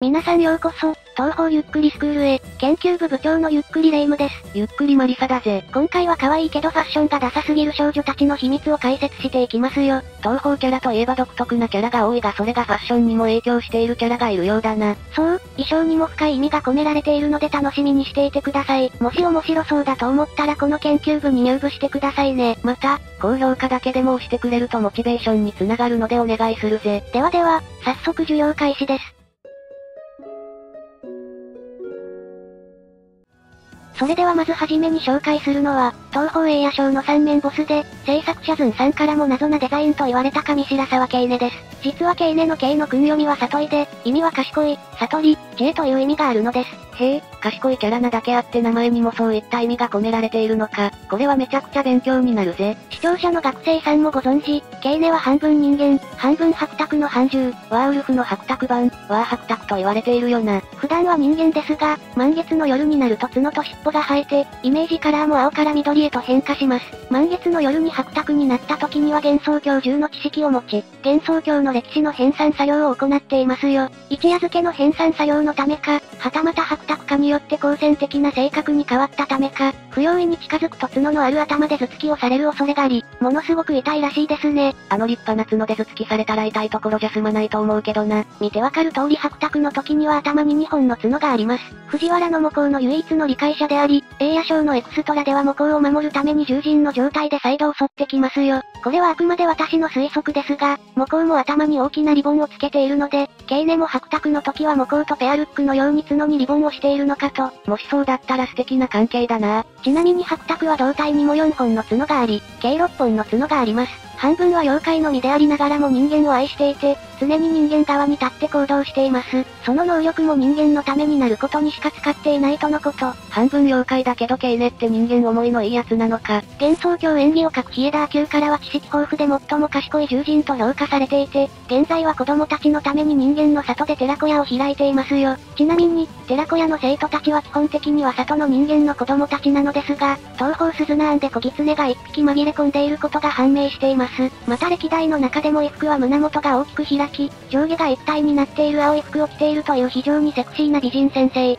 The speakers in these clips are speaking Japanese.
皆さんようこそ、東方ゆっくりスクールへ、研究部部長のゆっくりレ夢ムです。ゆっくりマリサだぜ。今回は可愛いけどファッションがダサすぎる少女たちの秘密を解説していきますよ。東方キャラといえば独特なキャラが多いがそれがファッションにも影響しているキャラがいるようだな。そう、衣装にも深い意味が込められているので楽しみにしていてください。もし面白そうだと思ったらこの研究部に入部してくださいね。また、高評価だけでも押してくれるとモチベーションにつながるのでお願いするぜ。では、早速授業開始です。それではまずはじめに紹介するのは、東方映画賞の3面ボスで、制作者ズンさんからも謎なデザインと言われた上白沢ケイネです。実はケイネのケイの訓読みは里井で、意味は賢い、悟り、知恵という意味があるのです。へえ、賢いキャラなだけあって名前にもそういった意味が込められているのか。これはめちゃくちゃ勉強になるぜ。視聴者の学生さんもご存知、ケイネは半分人間、半分白沢の半獣、ワーウルフの白沢版、ワー白沢と言われているよな。普段は人間ですが、満月の夜になると角と尻尾が生えて、イメージカラーも青から緑へと変化します。満月の夜に白沢になった時には幻想郷10の知識を持ち、幻想郷の歴史の編纂作業を行っていますよ。一夜漬けの編纂作業のためか、はたまた白沢化によって好戦的な性格に変わったためか、不用意に近づくと角のある頭で頭突きをされる恐れがあり、ものすごく痛いらしいですね。立派な角で頭突きされたら痛いところじゃ済まないと思うけどな。見てわかる通り白沢の時には頭に2本の角があります。藤原の猛攻の唯一の理解者であり、映画賞のエクストラでは猛攻を守るために獣人の状態で再度襲ってきますよ。これはあくまで私の推測ですが、猛攻も頭に大きなリボンをつけているので、ケイネも白沢の時は猛攻とペアルックのように角にリボンをしているのかと。もしそうだったら素敵な関係だな。ちなみに白沢は胴体にも4本の角があり、計6本の角があります。半分は妖怪の身でありながらも人間を愛していて、常に人間側に立って行動しています。その能力も人間のためになることにしか使っていないとのこと。半分妖怪だけどケイネって人間思いのいいやつなのか。幻想郷演技を書くヒエダー級からは知識豊富で最も賢い獣人と評価されていて、現在は子供たちのために人間の里で寺子屋を開いていますよ。ちなみに、寺子屋の生徒たちは基本的には里の人間の子供たちなのですが、東方鈴名庵で小狐が1匹紛れ込んでいることが判明しています。また歴代の中でも衣服は胸元が大きく開き、上下が一体になっている青い服を着ているという非常にセクシーな美人先生。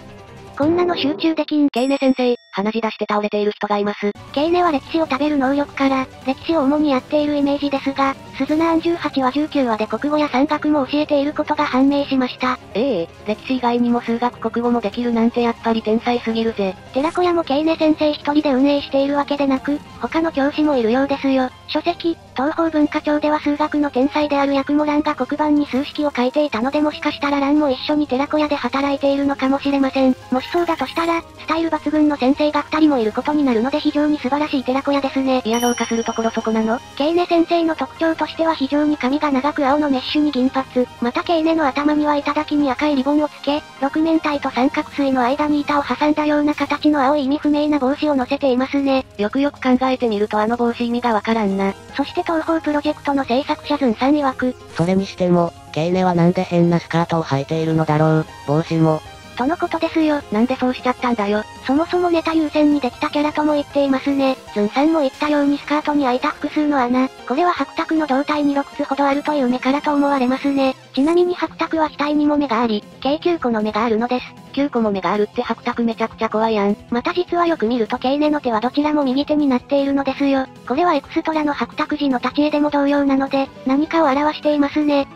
こんなの集中できん。ケイネ先生、鼻血出して倒れている人がいます。ケイネは歴史を食べる能力から、歴史を主にやっているイメージですが、鈴名庵18話19話で国語や山岳も教えていることが判明しました。歴史以外にも数学国語もできるなんてやっぱり天才すぎるぜ。寺子屋もケイネ先生一人で運営しているわけでなく、他の教師もいるようですよ。書籍、東方文化庁では数学の天才である八雲蘭が黒板に数式を書いていたのでもしかしたら蘭も一緒に寺子屋で働いているのかもしれません。もしそうだとしたら、スタイル抜群の先生が2人もいることになるので非常に素晴らしい寺子屋ですね。いや評価するところそこなの？ケイネ先生の特徴としては非常に髪が長く青のメッシュに銀髪。またケイネの頭には頂に赤いリボンをつけ、六面体と三角錐の間に板を挟んだような形の青い意味不明な帽子を乗せていますね。よくよく考えてみるとあの帽子意味がわからんな。そして東方プロジェクトの制作者ズンさん曰く、それにしても、ケイネはなんで変なスカートを履いているのだろう、帽子も。とのことですよ。なんでそうしちゃったんだよ。そもそもネタ優先にできたキャラとも言っていますね。ズンさんも言ったようにスカートに開いた複数の穴。これは白沢の胴体に6つほどあるという目からと思われますね。ちなみに白沢は額にも目があり、計9個の目があるのです。9個も目があるって白沢めちゃくちゃ怖いやん。また実はよく見るとケイネの手はどちらも右手になっているのですよ。これはエクストラの白沢時の立ち絵でも同様なので、何かを表していますね。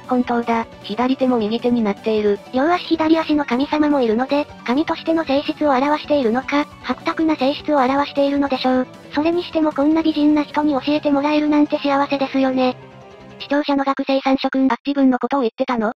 本当だ。左手も右手になっている。両足左足の神様もいるので、神としての性質を表しているのか、白沢な性質を表しているのでしょう。それにしてもこんな美人な人に教えてもらえるなんて幸せですよね。視聴者の学生さん諸君、自分のことを言ってたの？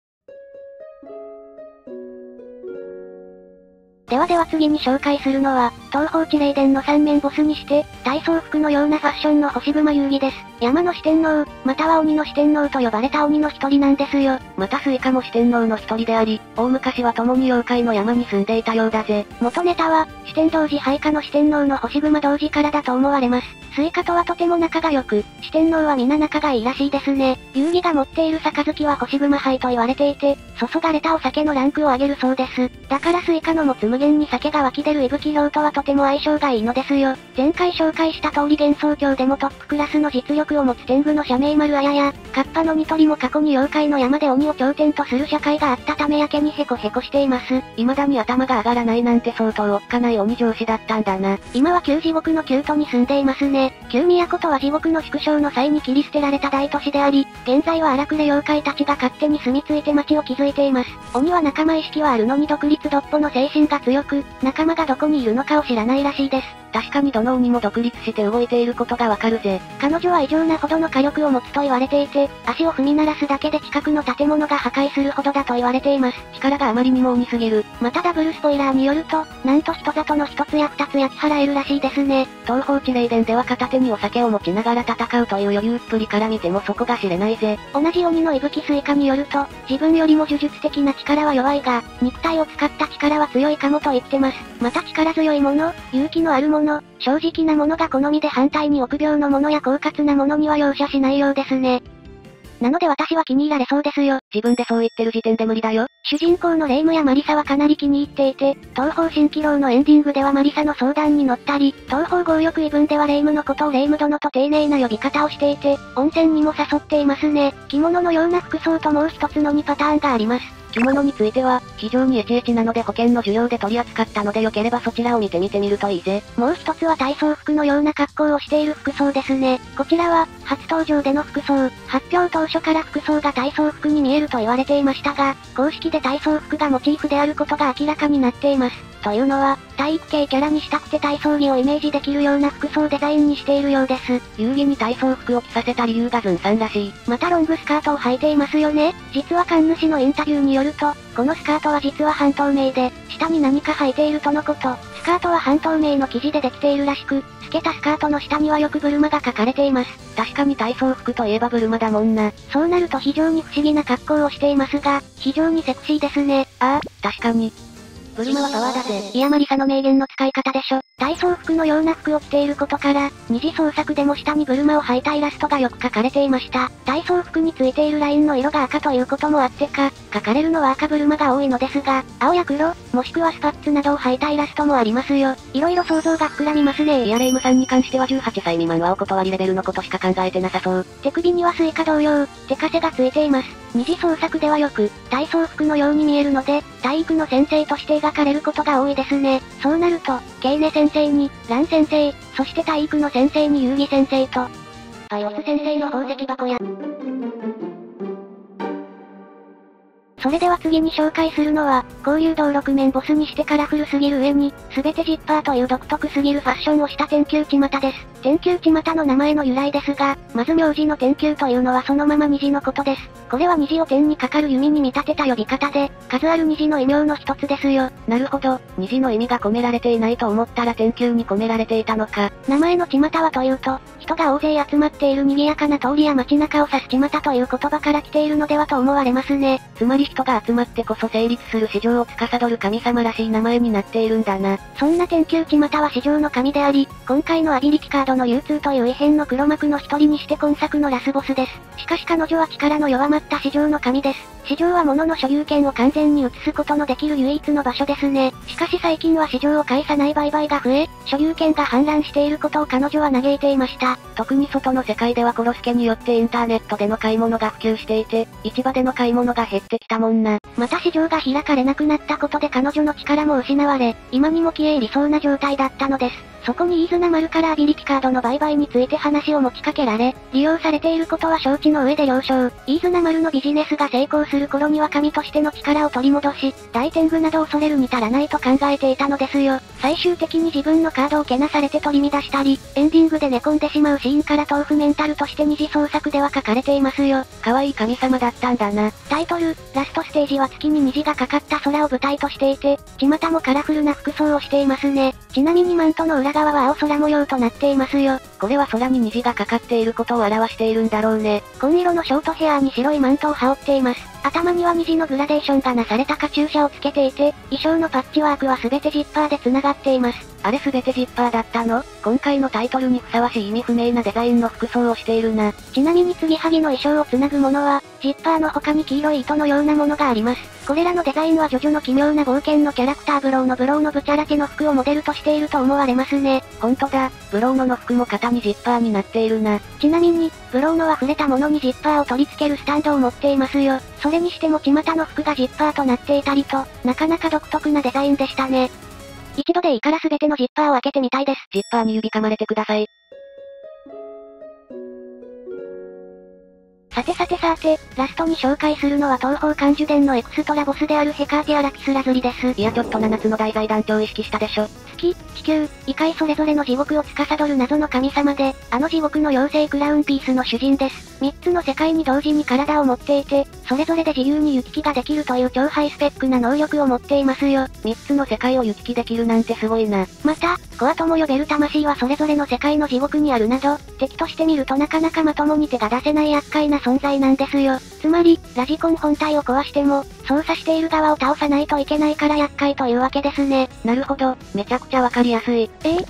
では次に紹介するのは、東方地霊殿の三面ボスにして、体操服のようなファッションの星熊遊戯です。山の四天王、または鬼の四天王と呼ばれた鬼の一人なんですよ。またスイカも四天王の一人であり、大昔は共に妖怪の山に住んでいたようだぜ。元ネタは、四天童子配下の四天王の星熊童子からだと思われます。スイカとはとても仲が良く、四天王は皆仲がいいらしいですね。遊戯が持っている杯は星熊杯と言われていて、注がれたお酒のランクを上げるそうです。だからスイカの持つ無限に酒が湧き出る伊吹氷とはとても相性がいいのですよ。前回紹介した通り幻想郷でもトップクラスの実力力を持つ天狗の社名丸綾や、カッパのニトリも過去に妖怪の山で鬼を頂点とする社会があったためやけにヘコヘコしています。未だに頭が上がらないなんて相当おっかない鬼上司だったんだな。今は旧地獄の旧都に住んでいますね。旧都とは地獄の縮小の際に切り捨てられた大都市であり、現在は荒くれ妖怪たちが勝手に住み着いて町を築いています。鬼は仲間意識はあるのに独立独歩の精神が強く、仲間がどこにいるのかを知らないらしいです。確かにどの鬼も独立して動いていることがわかるぜ。彼女は異常なほどの火力を持つと言われていて、足を踏み鳴らすだけで近くの建物が破壊するほどだと言われています。力があまりにも鬼すぎる。またダブルスポイラーによると、なんと人里の一つや二つ焼き払えるらしいですね。東方地霊伝では片手にお酒を持ちながら戦うという余裕っぷりから見てもそこが知れないぜ。同じ鬼の伊吹スイカによると、自分よりも呪術的な力は弱いが、肉体を使った力は強いかもと言ってます。また力強いもの、勇気のあるもの、正直なものが好みで反対に臆病のものや狡猾なものには容赦しないようですね。なので私は気に入られそうですよ。自分でそう言ってる時点で無理だよ。主人公のレイムやマリサはかなり気に入っていて、東方蜃気楼のエンディングではマリサの相談に乗ったり、東方強欲異文ではレイムのことをレイム殿と丁寧な呼び方をしていて、温泉にも誘っていますね。着物のような服装ともう一つの2パターンがあります。着物については、非常にエチエチなので保険の需要で取り扱ったので良ければそちらを見てみるといいぜ。もう一つは体操服のような格好をしている服装ですね。こちらは、初登場での服装。発表当初から服装が体操服に見えると言われていましたが、公式で体操服がモチーフであることが明らかになっています。というのは、体育系キャラにしたくて体操着をイメージできるような服装デザインにしているようです。遊戯に体操服を着させた理由がズンさんらしい。またロングスカートを履いていますよね。実は神主のインタビューによると、このスカートは実は半透明で、下に何か履いているとのこと。スカートは半透明の生地でできているらしく、透けたスカートの下にはよくブルマが書かれています。確かに体操服といえばブルマだもんな。そうなると非常に不思議な格好をしていますが、非常にセクシーですね。ああ、確かに。ブルマはパワーだぜ。いやマリサの名言の使い方でしょ。体操服のような服を着ていることから、二次創作でも下にブルマを履いたイラストがよく描かれていました。体操服についているラインの色が赤ということもあってか、描かれるのは赤ブルマが多いのですが、青や黒、もしくはスパッツなどを履いたイラストもありますよ。いろいろ想像が膨らみますね。いやレイムさんに関しては18歳未満はお断りレベルのことしか考えてなさそう。手首にはスイカ同様、手枷がついています。二次創作ではよく、体操服のように見えるので、体育の先生として描かれることが多いですね。そうなると、ケイネ先生に、ラン先生、そして体育の先生に遊戯先生と、パイオス先生の宝石箱や。それでは次に紹介するのは、交流道6面ボスにしてカラフルすぎる上に、すべてジッパーという独特すぎるファッションをした天球ちまたです。天球ちまたの名前の由来ですが、まず名字の天球というのはそのまま虹のことです。これは虹を天にかかる弓に見立てた呼び方で、数ある虹の異名の一つですよ。なるほど、虹の意味が込められていないと思ったら天球に込められていたのか。名前のちまたはというと、人が大勢集まっている賑やかな通りや街中を指すちまたという言葉から来ているのではと思われますね。つまり人が集まってこそ成立する市場を司る神様らしい名前になっているんだな。そんな天球ちまたは市場の神であり、今回のアビリティカードの流通という異変の黒幕の一人にして今作のラスボスです。しかし彼女は力の弱まった市場の神です。市場は物の所有権を完全に移すことのできる唯一の場所ですね。しかし最近は市場を介さない売買が増え、所有権が氾濫していることを彼女は嘆いていました。特に外の世界ではコロスケによってインターネットでの買い物が普及していて、市場での買い物が減ってきたもんな。また市場が開かれなくなったことで彼女の力も失われ、今にも消え入りそうな状態だったのです。そこに飯綱丸からアビリティカードの売買について話を持ちかけられ、利用されていることは承知の上で了承。飯綱丸のビジネスが成功する頃には神としての力を取り戻し、大天狗など恐れるに足らないと考えていたのですよ。最終的に自分のカードをけなされて取り乱したり、エンディングで寝込んでしまうシーンから豆腐メンタルとして二次創作では書かれていますよ。可愛い神様だったんだな。タイトル、ラストステージは月に虹がかかった空を舞台としていて、巷もカラフルな服装をしていますね。ちなみにマントの裏側は青空模様となっていますよ。これは空に虹がかかっていることを表しているんだろうね。紺色のショートヘアに白いマントを羽織っています。頭には虹のグラデーションがなされたカチューシャをつけていて、衣装のパッチワークは全てジッパーで繋がっています。あれ全てジッパーだったの？今回のタイトルにふさわしい意味不明なデザインの服装をしているな。ちなみに継ぎはぎの衣装を繋ぐものは、ジッパーの他に黄色い糸のようなものがあります。これらのデザインはジョジョの奇妙な冒険のキャラクターブローのブチャラチの服をモデルとしていると思われますね。ほんとだ、ブローノの服も肩にジッパーになっているな。ちなみに、ブローノは触れたものにジッパーを取り付けるスタンドを持っていますよ。それにしても巷の服がジッパーとなっていたりと、なかなか独特なデザインでしたね。一度でいいから全てのジッパーを開けてみたいです。ジッパーに指噛まれてください。さて、ラストに紹介するのは東方漢呪伝のエクストラボスであるヘカーティア・ラピスラズリです。いやちょっと7つの大財団長を意識したでしょ。月、地球、異界それぞれの地獄を司る謎の神様で、あの地獄の妖精クラウンピースの主人です。3つの世界に同時に体を持っていて、それぞれで自由に行き来ができるという超ハイスペックな能力を持っていますよ。3つの世界を行き来できるなんてすごいな。また、コアとも呼べる魂はそれぞれの世界の地獄にあるなど、敵として見るとなかなかまともに手が出せない厄介な存在なんですよ。つまり、ラジコン本体を壊しても、操作している側を倒さないといけないから厄介というわけですね。なるほど、めちゃくちゃわかりやすい。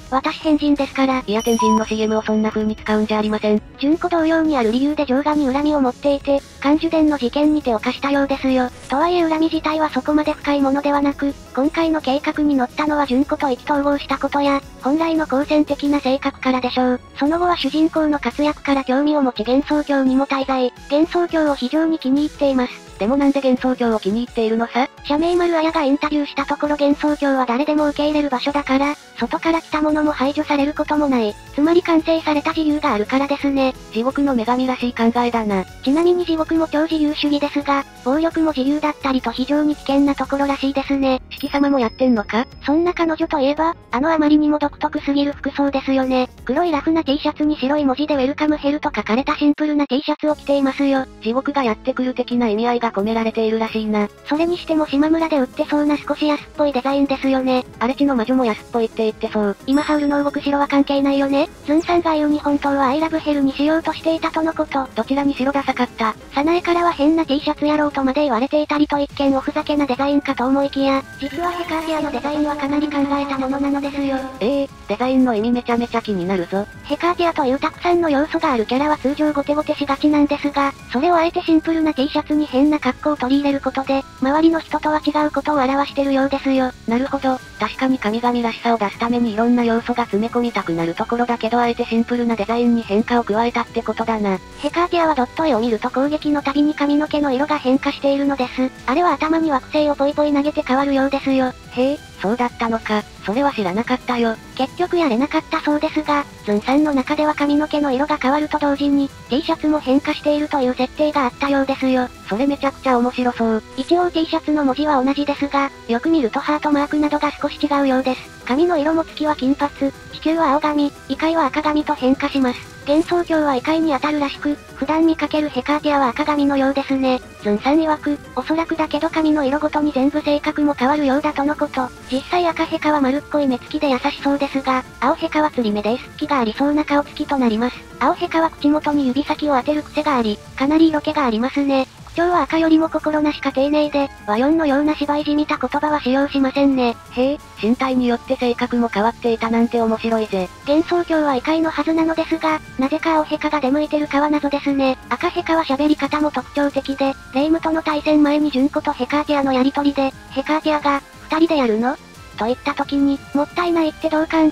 私変人ですから。いや天神の CM をそんな風に使うんじゃありません。純子同様にある理由でジョーガに恨みを持っていて、漢呪伝の事件に手を貸したようですよ。とはいえ恨み自体はそこまで深いものではなく、今回の計画に乗ったのは純子と意気投合したことや、本来の好戦的な性格からでしょう。その後は主人公の活躍から興味を持ち幻想郷にも滞在。幻想郷を非常に気に入っています。でもなんで幻想郷を気に入っているのさ？社名丸綾がインタビューしたところ幻想郷は誰でも受け入れる場所だから、外から来たものも排除されることもない。つまり完成された自由があるからですね。地獄の女神らしい考えだな。ちなみに地獄も超自由主義ですが、暴力も自由だったりと非常に危険なところらしいですね。四季様もやってんのか？そんな彼女といえば、あまりにも独特すぎる服装ですよね。黒いラフな T シャツに白い文字でウェルカムヘルと書かれたシンプルな T シャツを着ていますよ。地獄がやってくる的な意味合いが込められているらしいな。それにしても島村で売ってそうな少し安っぽいデザインですよね。荒地の魔女も安っぽいって言ってそう。今ハウルの動く城は関係ないよね。ズンさんが言うに本当はアイラブヘルにしようとしていたとのこと。どちらにしろダサかった。早苗からは変な T シャツやろうとまで言われていたりと一見おふざけなデザインかと思いきや、実はヘカーティアのデザインはかなり考えたものなのですよ。デザインの意味めちゃめちゃ気になるぞ。ヘカーティアというたくさんの要素があるキャラは通常ゴテゴテしがちなんですが、それをあえてシンプルな T シャツに変な格好を取り入れることで、周りの人とは違うことを表してるようですよ。なるほど、確かに神々らしさを出すためにいろんな要素が詰め込みたくなるところだけどあえてシンプルなデザインに変化を加えたってことだな。ヘカーティアはドット絵を見ると攻撃のたびに髪の毛の色が変化しているのです。あれは頭に惑星をポイポイ投げて変わるようですよ。へえ、そうだったのか。それは知らなかったよ。結局やれなかったそうですが、ズンさんの中では髪の毛の色が変わると同時に、T シャツも変化しているという設定があったようですよ。それめちゃくちゃ面白そう。一応 T シャツの文字は同じですが、よく見るとハートマークなどが少し違うようです。髪の色も月は金髪、地球は青髪、異界は赤髪と変化します。幻想郷は異界に当たるらしく、普段見かけるヘカーティアは赤髪のようですね。ズンさん曰く、おそらくだけど髪の色ごとに全部性格も変わるようだとのこと。実際赤ヘカは丸っこい目つきで優しそうですが、青ヘカは釣り目で S 気がありそうな顔つきとなります。青ヘカは口元に指先を当てる癖があり、かなり色気がありますね。口調は赤よりも心なしか丁寧で、和4のような芝居じみた言葉は使用しませんね。へえ、身体によって性格も変わっていたなんて面白いぜ。幻想郷は異界のはずなのですが、なぜか青ヘカが出向いてるかは謎ですね。赤ヘカは喋り方も特徴的で、レイムとの対戦前に純子とヘカーティアのやりとりで、ヘカーティアが、二人でやるのと言った時に、もったいないって同感、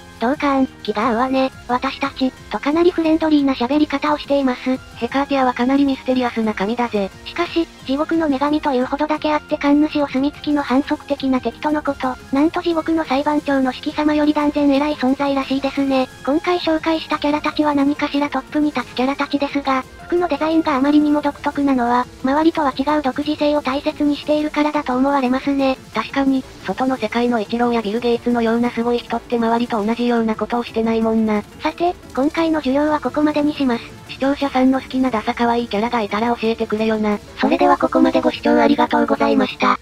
気が合うわね、私たち、とかなりフレンドリーな喋り方をしています。ヘカーティアはかなりミステリアスな神だぜ。しかし、地獄の女神というほどだけあって神主お墨付きの反則的な敵とのこと。なんと地獄の裁判長の四季様より断然偉い存在らしいですね。今回紹介したキャラたちは何かしらトップに立つキャラたちですが、服のデザインがあまりにも独特なのは、周りとは違う独自性を大切にしているからだと思われますね。確かに、外の世界のイチローやビル・ゲイツのようなすごい人って周りと同じようなことをしてないもんな。さて、今回の授業はここまでにします。視聴者さんの好きなダサ可愛いキャラがいたら教えてくれよな。それではここまでご視聴ありがとうございました。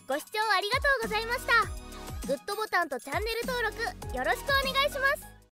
ご視聴ありがとうございました。グッドボタンとチャンネル登録よろしくお願いします。